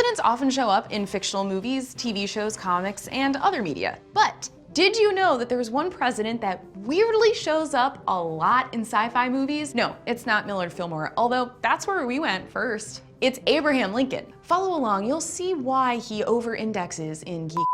Presidents often show up in fictional movies, TV shows, comics, and other media. But did you know that there's one president that weirdly shows up a lot in sci-fi movies? No, it's not Millard Fillmore, although that's where we went first. It's Abraham Lincoln. Follow along, you'll see why he over-indexes in Geeky.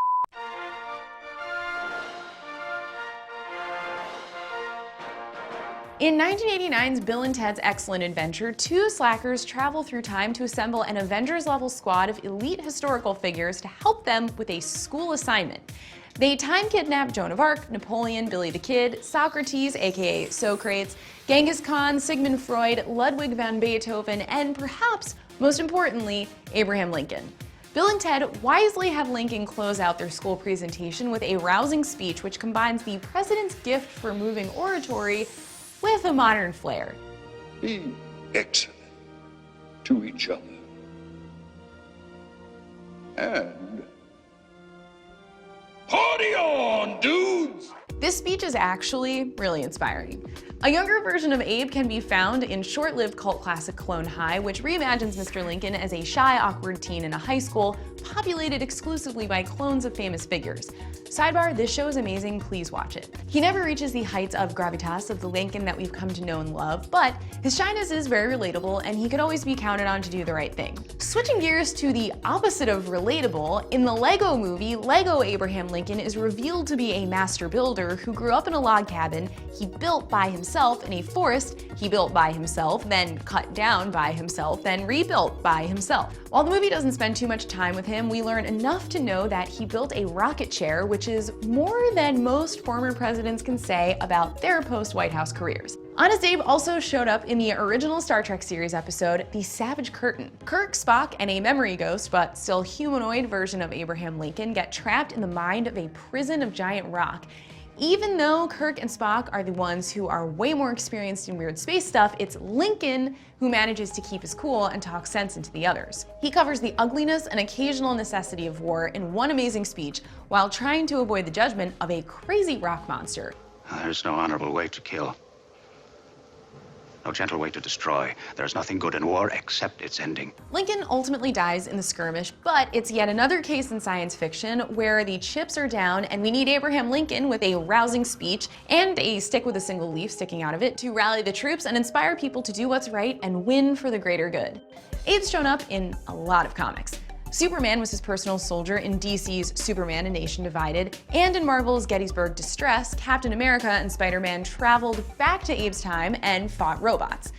In 1989's Bill and Ted's Excellent Adventure, two slackers travel through time to assemble an Avengers-level squad of elite historical figures to help them with a school assignment. They time kidnap Joan of Arc, Napoleon, Billy the Kid, Socrates, aka Socrates, Genghis Khan, Sigmund Freud, Ludwig van Beethoven, and perhaps, most importantly, Abraham Lincoln. Bill and Ted wisely have Lincoln close out their school presentation with a rousing speech which combines the president's gift for moving oratory with a modern flair. Be excellent to each other. And party on, dudes! This speech is actually really inspiring. A younger version of Abe can be found in short-lived cult classic Clone High, which reimagines Mr. Lincoln as a shy, awkward teen in a high school populated exclusively by clones of famous figures. Sidebar, this show is amazing, please watch it. He never reaches the heights of gravitas of the Lincoln that we've come to know and love, but his shyness is very relatable and he could always be counted on to do the right thing. Switching gears to the opposite of relatable, in the Lego movie, Lego Abraham Lincoln is revealed to be a master builder who grew up in a log cabin he built by himself in a forest he built by himself, then cut down by himself, then rebuilt by himself. While the movie doesn't spend too much time with him, we learn enough to know that he built a rocket chair, which is more than most former presidents can say about their post-White House careers. Honest Abe also showed up in the original Star Trek series episode, The Savage Curtain. Kirk, Spock, and a memory ghost, but still humanoid version of Abraham Lincoln get trapped in the mind of a prison of giant rock. Even though Kirk and Spock are the ones who are way more experienced in weird space stuff, it's Lincoln who manages to keep his cool and talk sense into the others. He covers the ugliness and occasional necessity of war in one amazing speech while trying to avoid the judgment of a crazy rock monster. There's no honorable way to kill. No gentle way to destroy. There's nothing good in war except its ending. Lincoln ultimately dies in the skirmish, but it's yet another case in science fiction where the chips are down and we need Abraham Lincoln with a rousing speech and a stick with a single leaf sticking out of it to rally the troops and inspire people to do what's right and win for the greater good. Abe's shown up in a lot of comics. Superman was his personal soldier in DC's Superman: A Nation Divided, and in Marvel's Gettysburg Distress, Captain America and Spider-Man traveled back to Abe's time and fought robots.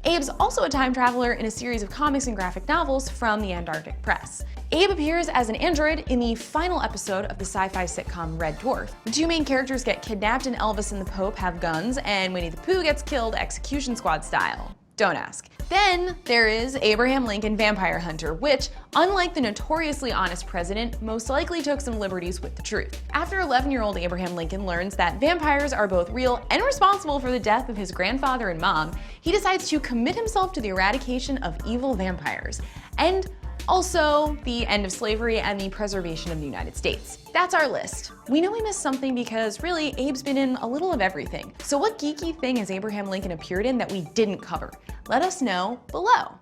Abe's also a time traveler in a series of comics and graphic novels from the Antarctic Press. Abe appears as an android in the final episode of the sci-fi sitcom Red Dwarf. The two main characters get kidnapped and Elvis and the Pope have guns, and Winnie the Pooh gets killed execution squad style. Don't ask. Then there is Abraham Lincoln Vampire Hunter, which, unlike the notoriously honest president, most likely took some liberties with the truth. After 11-year-old Abraham Lincoln learns that vampires are both real and responsible for the death of his grandfather and mom, he decides to commit himself to the eradication of evil vampires, and also the end of slavery and the preservation of the United States. That's our list. We know we missed something because really, Abe's been in a little of everything. So what geeky thing has Abraham Lincoln appeared in that we didn't cover? Let us know below.